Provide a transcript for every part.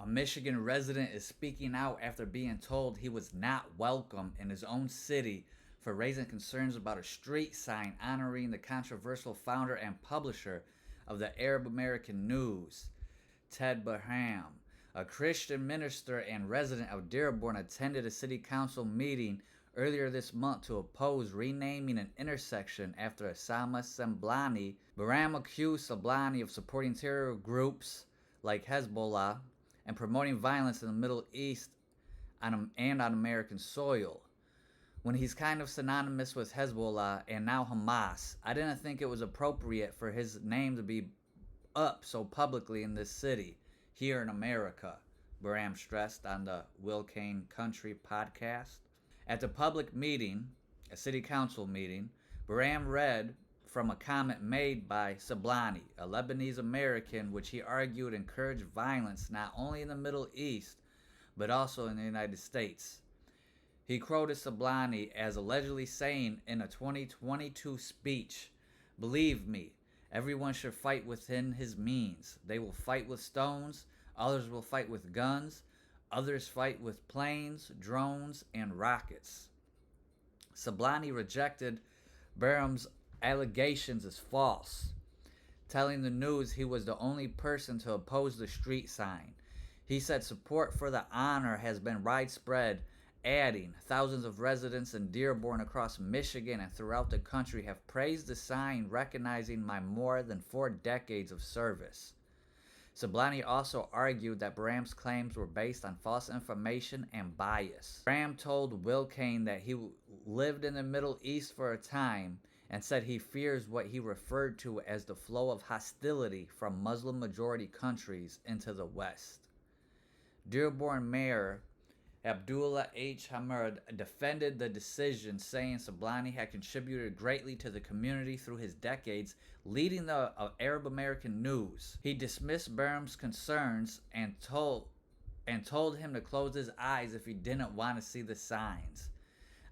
A Michigan resident is speaking out after being told he was not welcome in his own city for raising concerns about a street sign honoring the controversial founder and publisher of the Arab American News, Ted Barham. A Christian minister and resident of Dearborn attended a city council meeting earlier this month to oppose renaming an intersection after Osama Siblani. Barham accused Siblani of supporting terror groups like Hezbollah and promoting violence in the Middle East and on American soil. When he's kind of synonymous with Hezbollah and now Hamas, I didn't think it was appropriate for his name to be up so publicly in this city, here in America, Barham stressed on the Will Kane Country podcast. At the public meeting, a city council meeting, Barham read from a comment made by Siblani, a Lebanese American, which he argued encouraged violence not only in the Middle East, but also in the United States. He quoted Siblani as allegedly saying in a 2022 speech, "Believe me, everyone should fight within his means. They will fight with stones, others will fight with guns, others fight with planes, drones, and rockets." Siblani rejected Barham's allegations as false, telling the news he was the only person to oppose the street sign. He said support for the honor has been widespread, adding, thousands of residents in Dearborn across Michigan and throughout the country have praised the sign, recognizing my more than 4 decades of service. Siblani also argued that Barham's claims were based on false information and bias. Barham told Will Kane that he lived in the Middle East for a time and said he fears what he referred to as the flow of hostility from Muslim-majority countries into the West. Dearborn Mayor Abdullah Hammoud defended the decision, saying Siblani had contributed greatly to the community through his decades leading the Arab American News. He dismissed Barham's concerns and told him to close his eyes if he didn't want to see the signs.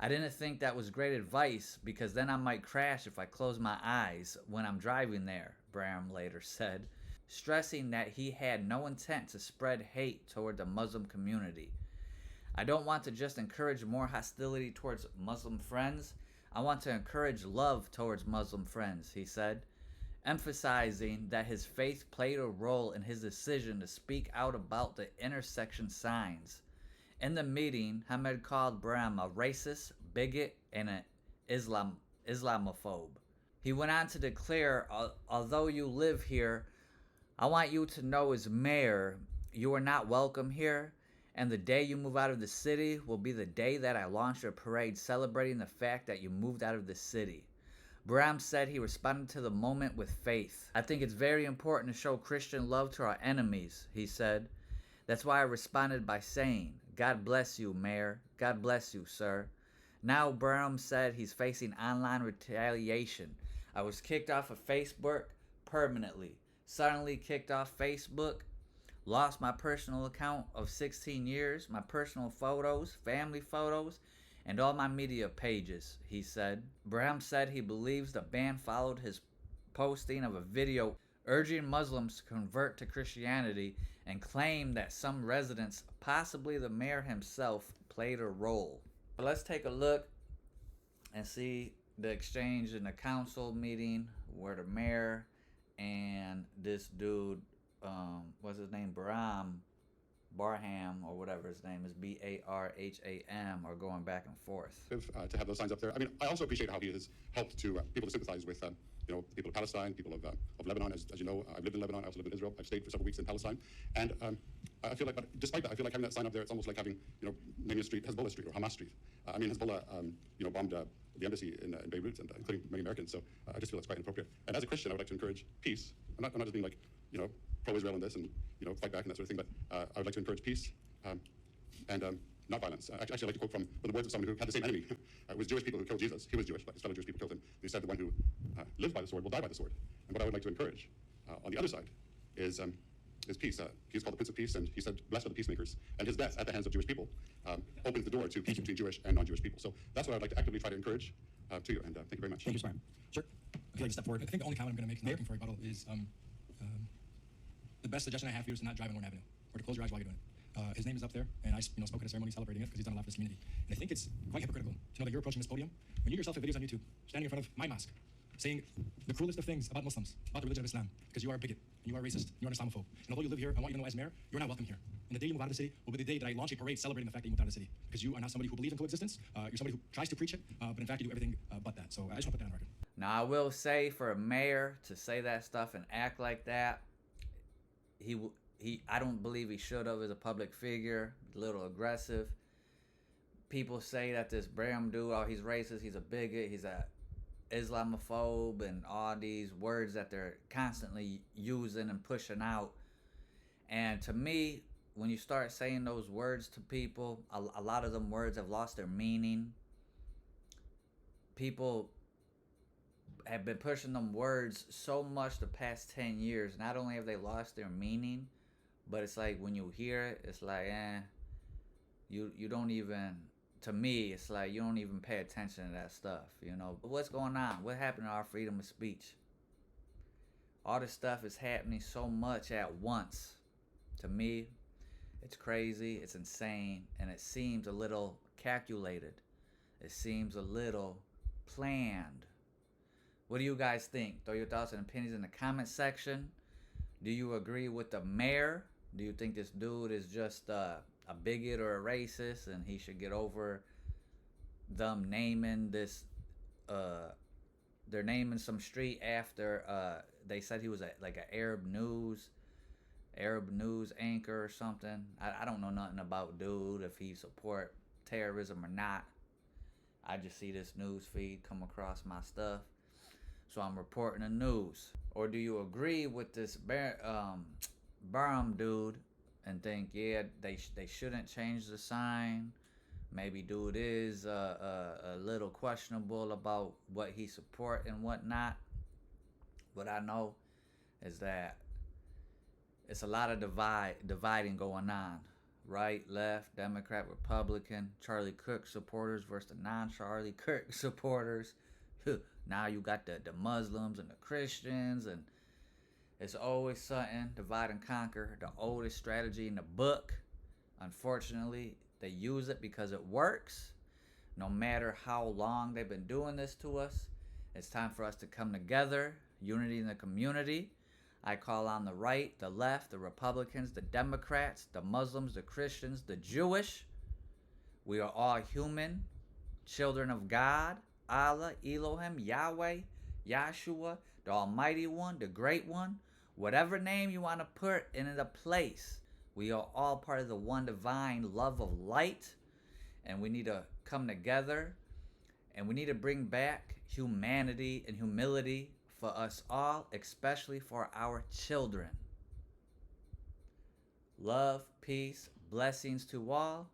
"I didn't think that was great advice because then I might crash if I close my eyes when I'm driving there," Barham later said, stressing that he had no intent to spread hate toward the Muslim community. "I don't want to just encourage more hostility towards Muslim friends. I want to encourage love towards Muslim friends," he said, emphasizing that his faith played a role in his decision to speak out about the intersection signs. In the meeting, Hammoud called Barham a racist, bigot, and an Islamophobe. He went on to declare, although you live here, I want you to know as mayor, you are not welcome here, and the day you move out of the city will be the day that I launch a parade celebrating the fact that you moved out of the city. Barham said he responded to the moment with faith. "I think it's very important to show Christian love to our enemies," he said. "That's why I responded by saying, 'God bless you, Mayor. God bless you, sir.'" Now Barham said he's facing online retaliation. "I was kicked off of Facebook permanently. Suddenly kicked off Facebook. Lost my personal account of 16 years, my personal photos, family photos, and all my media pages," he said. Barham said he believes the ban followed his posting of a video urging Muslims to convert to Christianity and claimed that some residents, possibly the mayor himself, played a role. But let's take a look and see the exchange in the council meeting where the mayor and this dude, what's his name, Barham, or whatever his name is, Barham, are going back and forth. To have those signs up there. I mean, I also appreciate how he has helped to people to sympathize with, the people of Palestine, people of Lebanon. As you know, I've lived in Lebanon. I also lived in Israel. I've stayed for several weeks in Palestine, and I feel like, but despite that, I feel like having that sign up there, it's almost like having, naming a street Hezbollah Street or Hamas Street. I mean, Hezbollah, bombed the embassy in Beirut, and including many Americans. So I just feel it's quite inappropriate. And as a Christian, I would like to encourage peace. I'm not just being like, pro-Israel in this and fight back and that sort of thing, but I would like to encourage peace and not violence. Actually, I'd like to quote from the words of someone who had the same enemy. It was Jewish people who killed Jesus. He was Jewish, but his fellow Jewish people killed him. He said the one who lives by the sword will die by the sword. And what I would like to encourage on the other side is peace. He's called the Prince of Peace, and he said, "Blessed are the peacemakers." And his death at the hands of Jewish people opens the door to peace between Jewish and non-Jewish people. So that's what I'd like to actively try to encourage to you. And thank you very much. Thank you, Smart. Sure. Okay, just step forward. I think the only comment I'm going to make in the rebuttal is the best suggestion I have for you is to not drive on Warren Avenue or or to close your eyes while you're doing it. His name is up there, and I spoke at a ceremony celebrating it because he's done a lot for this community. And I think it's quite hypocritical to know that you're approaching this podium when you yourself have videos on YouTube standing in front of my mosque saying the cruelest of things about Muslims, about the religion of Islam, because you are a bigot, and you are a racist, and you are an Islamophobe. And although you live here, I want you to know as mayor, you're not welcome here. And the day you move out of the city will be the day that I launch a parade celebrating the fact that you moved out of the city. Because you are not somebody who believes in coexistence, you're somebody who tries to preach it, but in fact you do everything but that. So I just want to put that on record. Now, I will say, for a mayor to say that stuff and act like that, I don't believe he should have as a public figure. A little aggressive. People say that this Barham dude, oh, he's racist, he's a bigot, he's a Islamophobe, and all these words that they're constantly using and pushing out. And to me, when you start saying those words to people, a lot of them words have lost their meaning. People have been pushing them words so much the past 10 years. Not only have they lost their meaning, but it's like when you hear it, it's like, you don't even, to me, it's like you don't even pay attention to that stuff, you know. But what's going on? What happened to our freedom of speech? All this stuff is happening so much at once. To me, it's crazy, it's insane, and it seems a little calculated. It seems a little planned. What do you guys think? Throw your thoughts and opinions in the comment section. Do you agree with the mayor? Do you think this dude is just a bigot or a racist and he should get over them naming this, they're naming some street after, they said he was like an Arab news anchor or something. I don't know nothing about dude, if he support terrorism or not. I just see this news feed come across my stuff, so I'm reporting the news. Or do you agree with this Barham dude and think, yeah, they shouldn't change the sign? Maybe dude is a little questionable about what he support and whatnot. What I know is that it's a lot of dividing going on. Right, left, Democrat, Republican, Charlie Kirk supporters versus the non-Charlie Kirk supporters. Now you got the Muslims and the Christians, and it's always something, divide and conquer. The oldest strategy in the book. Unfortunately, they use it because it works. No matter how long they've been doing this to us, it's time for us to come together, unity in the community. I call on the right, the left, the Republicans, the Democrats, the Muslims, the Christians, the Jewish. We are all human, children of God, Allah, Elohim, Yahweh, Yahshua, the Almighty One, the Great One. Whatever name you want to put in a place, we are all part of the one divine love of light, and we need to come together, and we need to bring back humanity and humility for us all, especially for our children. Love, peace, blessings to all,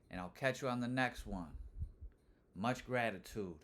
and I'll catch you on the next one. Much gratitude.